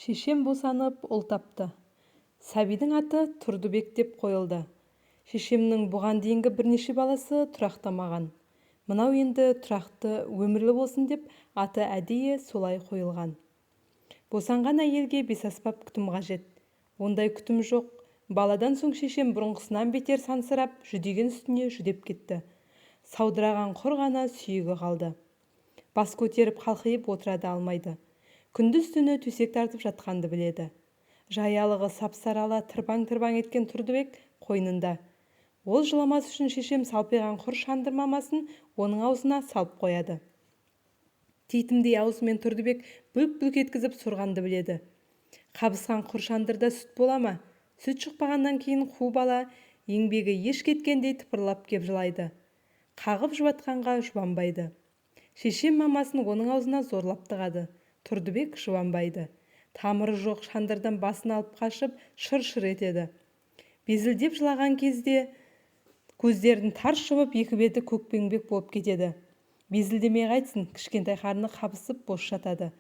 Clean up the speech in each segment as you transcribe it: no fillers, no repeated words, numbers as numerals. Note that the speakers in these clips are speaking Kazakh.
Шешем босанып ұл тапты. Сәбидің аты Тұрдыбек деп қойылды. Шешемнің бұған дейінгі бірнеше баласы тұрақтамаған. Мынау енді тұрақты өмірлі болсын деп аты әдейі солай қойылған. Босанған әйелге бесаспап күтім қажет. Ондай күтім жоқ. Баладан соң шешем бұрынғысынан бетер сансырап, жүдеген үстіне жүдеп кетті. Саудыраған құр ғана сүйегі қалды. Бас көтеріп қалқиып отыра да алмайды. Күндіз-түні төсек тартып жатқанды біледі. Жаялығы сап-сарала тырбаң-тырбаң еткен Тұрдыбек қойнында. Ол жыламас үшін шешем салпиған құр шандыр мамасын оның аузына салып қояды. Титімдей аузымен Тұрдыбек бүлк-бүлк еткізіп сорғанды біледі. Қабысқан құр шандырда сүт бола ма? Сүт шықпағаннан кейін қу бала еңбегі еш кеткендей тыпырлап кеп жылайды. Қағып жұбатқанға жұбанбайды. Шешем мамасын оның аузына зорлап тығады. Тұрдыбек жұбанбайды. Тамыры жоқ шандырдан басын алып қашып шыр-шыр етеді. Безілдеп жылаған кезде көздерін тарс жұмып екі беті көкпеңбек болып кетеді. Безілдемей қайтсын, кішкентай қарны қабысып бос жатады.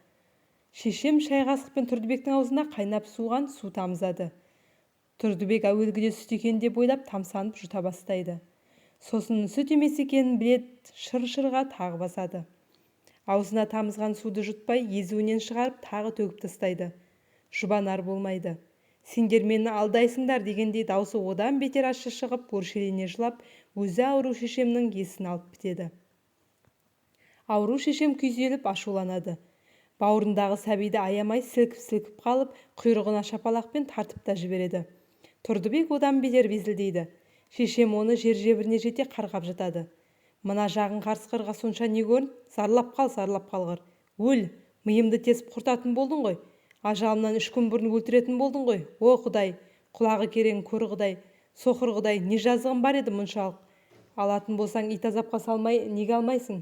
Шешем шай қасықпен Тұрдыбектің аузына қайнап суған су тамызады. Тұрдыбек әуелгіде сүт екен деп ойлап тамсанып жұта бастайды. Сосын сүт емес екенін білет, шыр-шырға тағы басады. Аузына тамызған суды жұтпай, езуінен шығарып тағы төгіп тастайды. Жұбанар болмайды. Сендер мені алдайсыңдар дегендей даусы одан бетер ащы шығып, өршелене жылап, өзі ауру шешемнің есін алып бітеді. Ауру шешем күйзеліп ашуланады. Бауырындағы сәбиді аямай сілкіп-сілкіп қалып, құйрығына шапалақпен тартып та жібереді. Тұрдыбек одан бетер безілдейді. Шешем оны жер-жебіріне жете қарғап жатады. Мына жағын қарсқырға сонша не көрін? Зарлап қалғыр. Өл, миымды тесіп құртатын болдың ғой. Ажалымнан 3 күн бұрын өлтіретін болдың ғой. О Құдай, құлағы керең көр Құдай, соқыр Құдай, не жазығым бар еді мұншалық. Алатын болсаң ит азапқа салмай, неге алмайсың?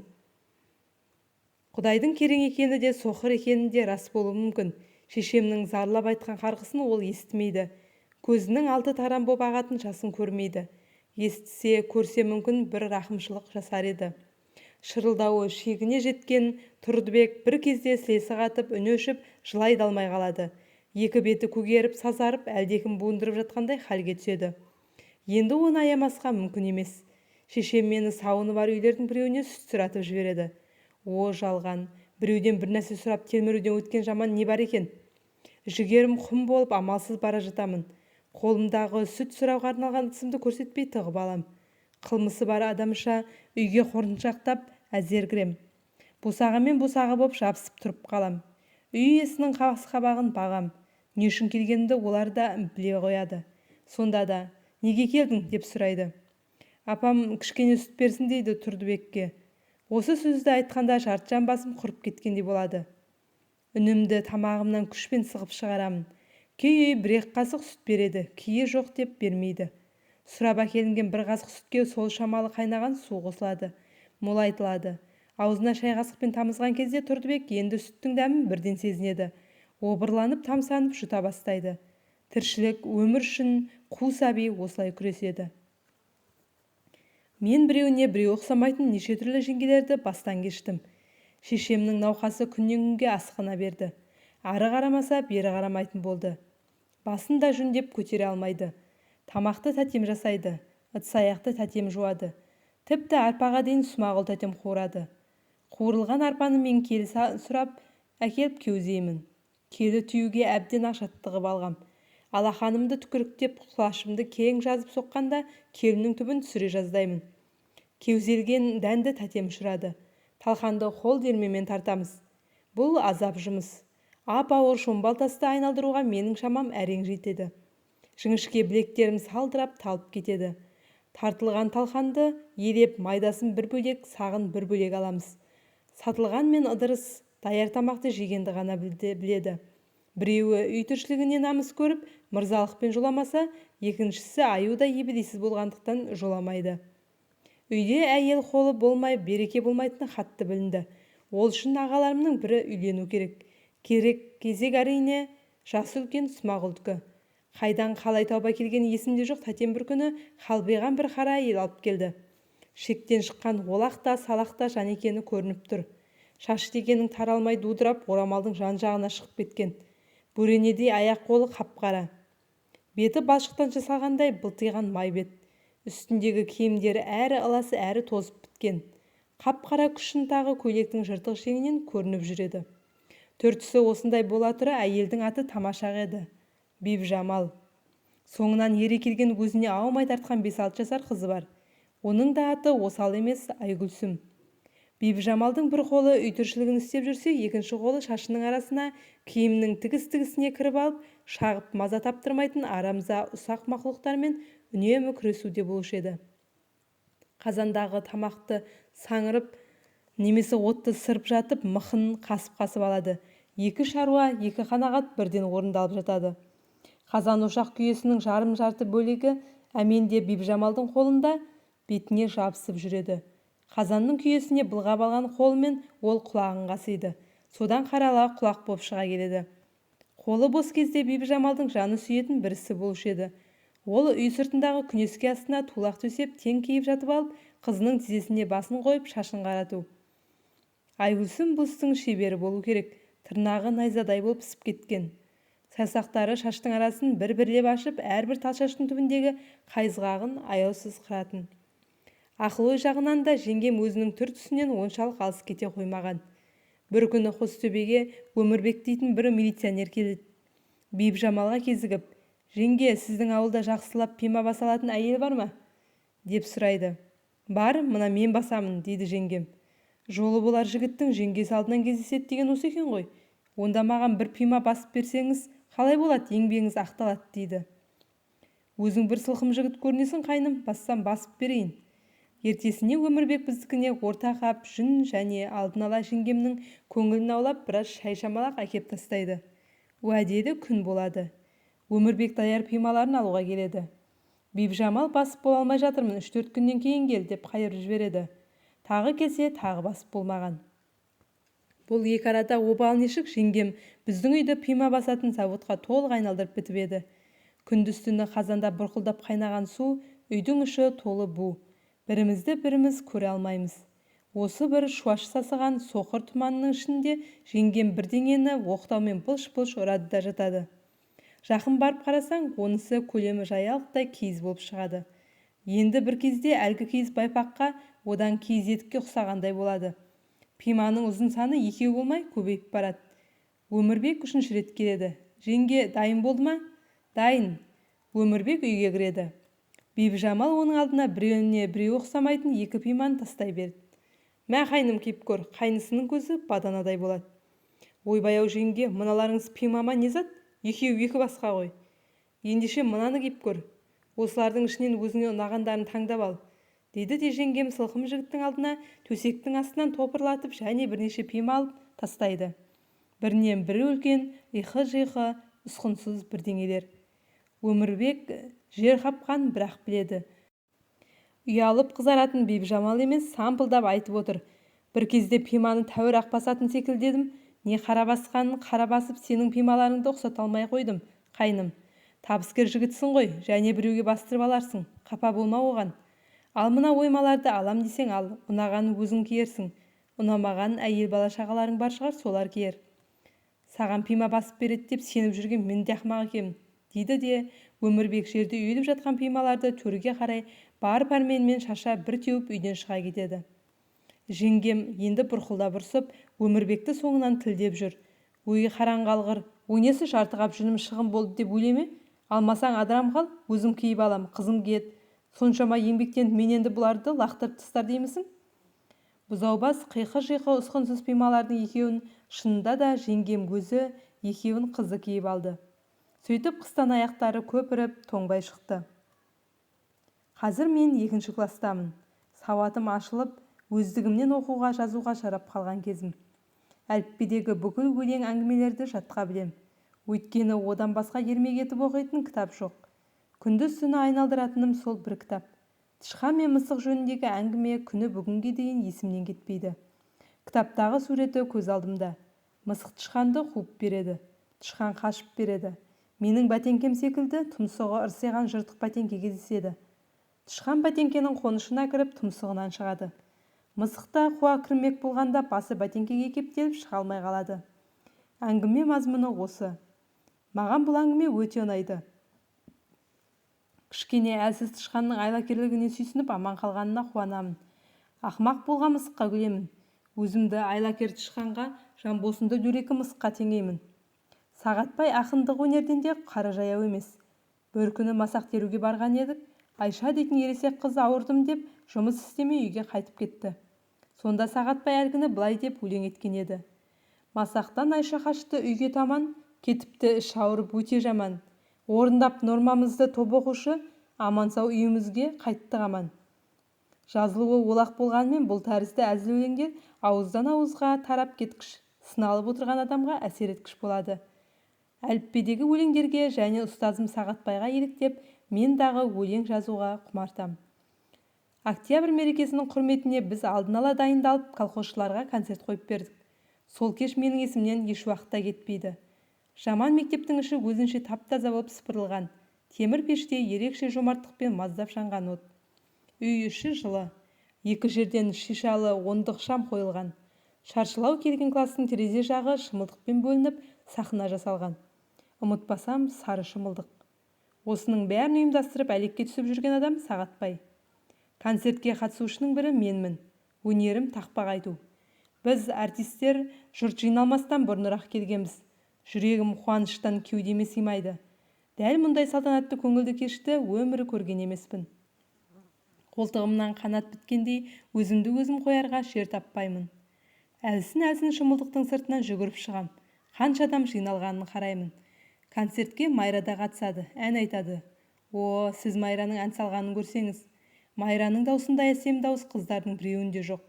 Құдайдың керең екені де, соқыр екені де рас болуы мүмкін. Шешемнің зарлап айтқан қарғысын ол естімейді. Көзінің алты тарам боп ағатын жасын көрмейді. Естісе, көрсе мүмкін бір рақымшылық жасар еді. Шырылдауы шегіне жеткен Тұрдыбек бір кезде сілесі қатып, үні өшіп, жылай да алмай қалады. Екі беті көгеріп, сазарып, әлдекім буындырып жатқандай халге түседі. Енді оны аямасқа мүмкін емес. Шешем мені сауыны бар үйлердің біреуіне сүт сұратып жібереді. О, жалған, біреуден бір нәрсе сұрап телміруден өткен жаман не бар екен? Жігерім құм болып амалсыз бара жатамын. Қолымдағы сүт сұрауға арналған ыдысымды көрсетпей тығып алам. Қылмысы бар адамша үйге қорыншақтап әзер кірем. Босағамен босаға боп жабысып тұрып қалам. Үй иесінің қабағын бағам. Не үшін келгенімді олар да біле қояды. Сонда да неге келдің деп сұрайды. Апам кішкене сүт берсін дейді Тұрдыбекке. Осы сөзді айтқанда жартыжан басым құрып кеткендей болады. Үнімді тамағымнан күшпен сығып шығарамын. Кей үй 1 қасық сүт береді, кейі жоқ деп бермейді. Сұрап әкелінген 1 қасық сүтке сол шамалы қайнаған су қосылады, молайтылады. Аузына шай қасықпен тамызған кезде Тұрдыбек енді сүттің дәмін бірден сезінеді. Обырланып, тамсанып жұта бастайды. Тіршілік, өмір үшін қу сәби осылай күреседі. Мен біреуіне біреу ұқсамайтын неше түрлі жеңгелерді бастан кештім. Шешемнің науқасы күннен күнге асқына берді. Ары қарамаса, бері қарамайтын болды. Басын да жүндеп көтере алмайды. Тамақты тәтем жасайды, ыдыс-аяқты тәтем жуады. Тіпті арпаға дейін Смағұл тәтем қуырады. Қуырылған арпаны мен келі сұрап әкеліп кеузеймін. Келі түйуге әбден ақшаттығып алғам. Алақанымды түкіріктеп құлашымды кең жазып соққанда келінің түбін түсіре жаздаймын. Кеузелген дәнді тәтем ұшырады. Талқанды қол дермемен тартамыз. Бұл азап жұмыс. Ап-ауыр шомбал тасты айналдыруға менің шамам әрең жетеді. Жіңішке білектерім салдырап талып кетеді. Тартылған талқанды елеп майдасын бір бөлек, сағын бір бөлек аламыз. Сатылған мен ыдырыс даяр тамақты жегенді ғана біледі. Біреуі үй тіршілігіне намыс көріп, мырзалықпен жоламаса, екіншісі аюда ебедейсіз болғандықтан жоламайды. Үйде әйел қолы болмай, береке болмайтыны қатты білінді. Ол үшін ағаларымның бірі үйлену керек. Кезек әрине жасы үлкен Смағұлдікі. Қайдан қалай тауып келген есімде жоқ, тәтем бір күні қалбиған бір қара әйел алып келді. Шектен шыққан олақта, салақта жан екені көрініп тұр. Шашы дегенің таралмай дудырап, орамалдың жан-жағына шығып кеткен. бөренедей аяқ-қолы қап-қара. Беті балшықтан жасалғандай былтиған май бет. Үстіндегі киімдері әрі ыласы әрі тозып біткен. Қап-қара күшінтағы көйлектің жыртық жеңінен көрініп жүреді. Төртісі осындай бола тұра әйелдің аты тамашақ еді. Бибіжамал. Соңынан ере келген өзіне аумай тартқан 5-6 жасар қызы бар. Оның да аты осал емес, Айгүлсім. Бибіжамалдың бір қолы үй тіршілігін істеп жүрсе, екінші қолы шашының арасына киімнің тігіс-тігісіне кіріп алып, шағып маза таптырмайтын арамза ұсақ мақұлықтармен үнемі күресуде болушы еді. Қазандағы тамақты саңырып, немесе отты сырып жатып, мықын қасып-қасып алады. Екі шаруа, екі қанағат бірден орындалып жатады. Қазан ошақ күйесінің жарым-жарты бөлігі әменде Бибіжамалдың қолында бетіне жабысып жүреді. Қазанның күйесіне былғап алған қолымен ол құлағын қасиды. Содан қарала құлақ боп шыға келеді. Қолы бос кезде Бибіжамалдың жаны сүйетін бірісі болушы еді. Ол үй сыртындағы күнеске астына тулақ төсеп тең киіп жатып алып, қызының тізесіне басын қойып шашын қарату. Айгүлсім бұл істің шебері болу керек. Тырнағы найзадай болып пісіп кеткен. Саусақтары шаштың арасын бір-бірлеп ашып, әрбір тал шаштың түбіндегі қайызғағын аяусыз қыратын. Ақыл ой жағынан да жеңгем өзінің түр-түсінен оншалық алыс кете қоймаған. Бір күні Қостөбеге Өмірбек дейтін бір милиционер келеді. Бибіжамалға кезігіп, «Жеңге, сіздің ауылда жақсылап пима басалатын әйел бар ма?» деп сұрайды. «Бар, мына мен басамын», дейді жеңгем. «Жолы болар жігіттің жеңгесі алдынан кездеседі деген осы екен ғой. Онда маған бір пима басып берсеңіз, қалай болады, еңбегіңіз ақталады», дейді. «Өзің бір сылқым жігіт көрінесің қайным, бассам басып берейін». Ертесіне Өмірбек біздікіне орта қап, жүн және алдын ала жеңгемнің көңілін аулап, біраз шай шамалақ әкеп тастайды. Уәделі күн болады. Өмірбек даяр пималарын алуға келеді. Бибіжамал басып бола алмай жатырмын, 3-4 күннен кейін кел деп қайырып жібереді. Тағы келсе, тағы басып болмаған. Бұл екі арада обал нешік жеңгем біздің үйді пима басатын заводқа толық айналдырып бітіп еді. Күндіз-түні қазанда бұрқылдап қайнаған су, үйдің іші толы бу. Бірімізді біріміз көре алмаймыз. Осы бір шуаш сасыған соқыр тұманның ішінде жеңгем бірдеңені оқтаумен пылш-пылш ұрады да жатады. Жақын барып қарасаң, онысы көлемі жаялықтай киіз болып шығады. Енді бір кезде әлгі киіз байпаққа, одан киіз етікке ұқсағандай болады. Пиманың ұзын саны 2 болмай көбейіп барады. Өмірбек 3-ші рет келеді. «Жеңге, дайын болды ма?» «Дайын». Өмірбек үйге кіреді. Бибіжамал оның алдына біреуіне біреу ұқсамайтын 2 пиманы тастай берді. «Мә қайным кеп көр», қайнысының көзі баданадай болады. «Ойбай-ау жеңге, мыналарыңыз пимама не зат? Екеу басқа ғой. Ендеше мынаны кеп көр. Осылардың ішінен өзіңе ұнағандарын таңдап ал», дейді де жеңгем сылқым жігіттің алдына төсектің астынан топырлатып және бірнеше пима алып тастайды. Бірінен бірі үлкен, иқы-жиқы, ұсқынсыз бірдеңелер. Өмірбек жер қапқан бірақ біледі. Ұялып қызаратын Бибіжамал емес, сампылдап айтып отыр. «Бір кезде пиманы тәуір ақ басатын секілдедім. Не қара басқанын қара басып сенің пималарыңды ұқсата алмай қойдым, қайным. Табыскер жігітсің ғой, және біреуге бастырып аларсың. Қапа болма оған. Ал мына оймаларды алам десең ал, ұнағанын өзің киерсің. Ұнамаған әйел бала шағаларың бар шығар, солар киер. Саған пима басып береді деп сеніп жүрген мен де ақымақ екенмін», дейді де Өмірбек жерде үйіліп жатқан пималарды төрге қарай бар пәрменімен шаша бір теуіп үйден шыға кетеді. Жеңгем енді бұрқылдап ұрсып, Өмірбекті соңынан тілдеп жүр. «Өй қараң қалғыр, ойнесі жартығап жүнім шығын болды деп ойлеме? Алмасаң адырам қал, өзім киіп алам, қызым киет. Соншама еңбектен мен енді бұларды лақтырып тастар деймісің?» Бұзаубас қиқы-жиқы ұсқынсыз пималардың екеуін шынында да жеңгем көзі, екеуін қызы киіп алды. Сөйтіп қыстан аяқтары көпіріп, тоңбай шықты. Қазір мен 2-ші кластамын. Сауатым ашылып, өздігімнен оқуға, жазуға жарап қалған кезім. Әліппедегі бүкіл өлең әңгімелерді жатқа білем. Өйткені одан басқа ермек етіп оқитын кітап жоқ. Күндіз-түні айналдыратыным сол бір кітап. Тышқан мен мысық жөніндегі әңгіме күні бүгінге дейін есімнен кетпейді. Кітаптағы суреті көз алдымда. Мысық тышқанды қуып береді. Тышқан қашып береді. Менің бәтеңкем секілді тұмсығы ырсиған жыртық бәтеңке кездеседі. Тышқан бәтеңкенің қонышына кіріп тұмсығынан шығады. Мысықта қуа кірмек болғанда басы бәтеңкеге кептеліп шыға алмай қалады. Әңгіме мазмұны осы. Маған бұл әңгіме өте ұнайды. Кішкене әлсіз тышқанның айлакерлігіне сүйсініп аман қалғанына қуанамын. Ақымақ болған мысыққа күлемін. Өзімді айлакер тышқанға, жанбосынды дөрекі мысыққа теңеймін. Сағатбай ақындық өнерден де қара жаяу емес. Бір күні масақ теруге барған едік. Айша дейтін ересек қыз ауырдым деп жұмыс істемей үйге қайтып кетті. Сонда Сағатбай әлгіні былай деп өлең еткен еді. Масақтан Айша қашты үйге таман, кетіпті іш ауырып өте жаман. Орындап нормамызды топ оқушы, аман-сау үйімізге қайттық аман. Жазылуы олақ болғанмен бұл тәрізді әзіл өлеңдер ауыздан ауызға тарап кеткіш, сыналып отырған адамға әсер еткіш болады. Әліппедегі өлеңдерге және ұстазым Сағатбайға еліктеп, мен дағы өлең жазуға құмартам. Октябрь мерекесінің құрметіне біз алдын ала дайындалып колхозшыларға концерт қойып бердік. Сол кеш менің есімнен еш уақытта кетпейді. Жаман мектептің іші өзінше тап-таза болып сыпырылған. Темір пеште ерекше жомарттықпен маздап жанған от. Үй іші жылы. Екі жерден шишалы ондық шам қойылған. Шаршылау келген кластың терезе жағы шымылдықпен бөлініп, сахна жасалған. Ұмытпасам, сары шымылдық. Осының бәрін ұйымдастырып әлекке түсіп жүрген адам Сағатбай. Концертке қатысушының бірі менмін. Өнерім тақпақ айту. Біз артистер жұрт жиналмастан бұрынырақ келгенбіз. Жүрегім қуаныштан кеудеме сыймайды. Дәл мұндай салтанатты көңілді кешті өмірі көрген емеспін. Қолтығымнан қанат біткендей өзімді өзім қоярға жер таппаймын. Әлсін шымылдықтың сыртынан жүгіріп шығам. Қанша адам жиналғанын қараймын. Концертке Майра да қатысады, ән айтады. О, сіз Майраның ән салғанын көрсеңіз. Майраның даусында әсем дауыс қыздардың біреуінде жоқ.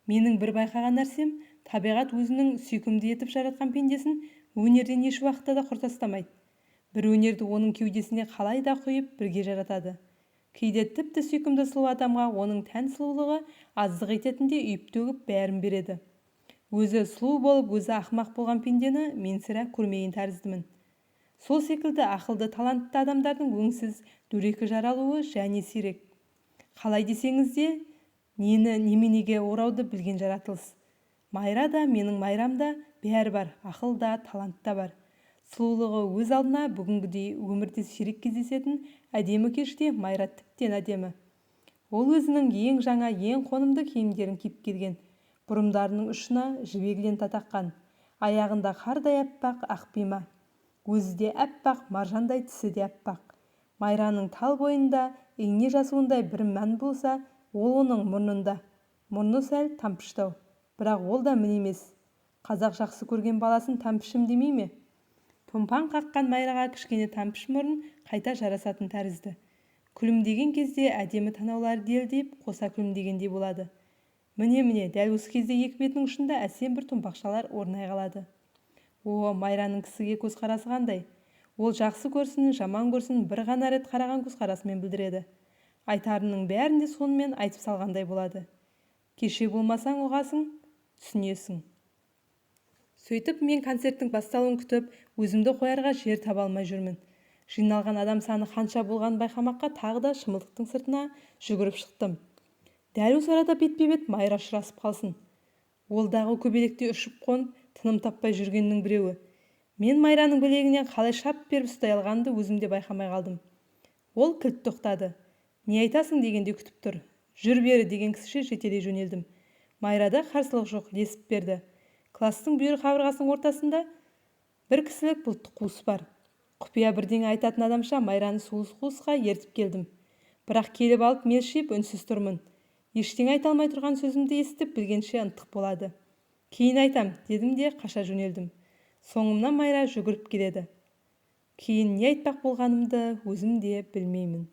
Менің бір байқаған нәрсем, табиғат өзінің сүйкімді етіп жаратқан пендесін өнерден еш уақытта да құр тастамайды. Бір өнерді оның кеудесіне қалай да құйып бірге жаратады. Кейде тіпті сүйкімді сұлу адамға оның тән сұлулығы аздық ететіндей үйіп төгіп бәрін береді. Өзі сұлу болып, өзі ақымақ болған пендені мен сірә көрмеген тәріздімін. Сол секілді ақылды, талантты адамдардың өңсіз, дөрекі жаралуы және сирек. Қалай десеңіз де, неменеге орауды білген жаратылыс. Майра да, менің Майрам да бәрі бар, ақыл да, талант та бар. Сұлулығы өз алдына бүгінгідей өмірде сирек кездесетін әдемі кеште Майра тіптен әдемі. Ол өзінің ең жаңа, ең қонымды киімдерін киіп келген. Бұрымдарының ұшына жібек лента таққан. Аяғында қардай аппақ ақ пима. Өзі де аппақ, маржандай, тісі де аппақ. Майраның тал бойында, ине жасуындай бір мән болса, ол оның мұрнында. Мұрны сәл тампыштау, бірақ ол да мін емес. Қазақ жақсы көрген баласын тампышым демей ме? Томпан қаққан Майраға кішкене тампыш мұрын қайта жарасатын тәрізді. Күлімдеген кезде әдемі танаулары делдеп, қоса күлімдегендей болады. Міне, дәл осы кезде екі бетінің ұшында әсем бір томпақшалар орнай қалады. О, Майраның кісіге көзқарасы қандай? Ол жақсы көрсін, жаман көрсін, бір ғана рет қараған көзқарасымен білдіреді. Айтарының бәрінде сонымен айтып салғандай болады. Кеше болмасаң ұғасың, түсінесің. Сөйтіп мен концерттің басталуын күтіп, өзімді қоярға жер таба алмай жүрмін. Жиналған адам саны қанша болғанын байқамаққа тағы да шымылдықтың сыртына жүгіріп шықтым. Дәл осы арада бетпе-бет Майра ұшырасып қалсын. Ол дағы көбелекте ұшып қонып, тыным таппай жүргеннің біреуі. Мен Майраның білегінен қалай шап беріп ұстай алғанымды өзімде байқамай қалдым. Ол кілт тоқтады. Не айтасың дегенде күтіп тұр. Жүр бері деген кісіше жетелей жөнелдім. Майрада қарсылық жоқ, лесіп берді. Кластың бүйір қабырғасының ортасында бір кісілік бұлттық қуыс бар. Құпия бірдеңе айтатын адамша Майраны сол қуысқа ертіп келдім. Бірақ келіп алып мелшиіп үнсіз тұрмын. Ештеңе айта алмай тұрған сөзімді естіп білгенше ынтық болады. Кейін айтам, дедім де қаша жөнелдім. Соңымнан Майра жүгіріп келеді. Кейін не айтпақ болғанымды өзім де білмеймін.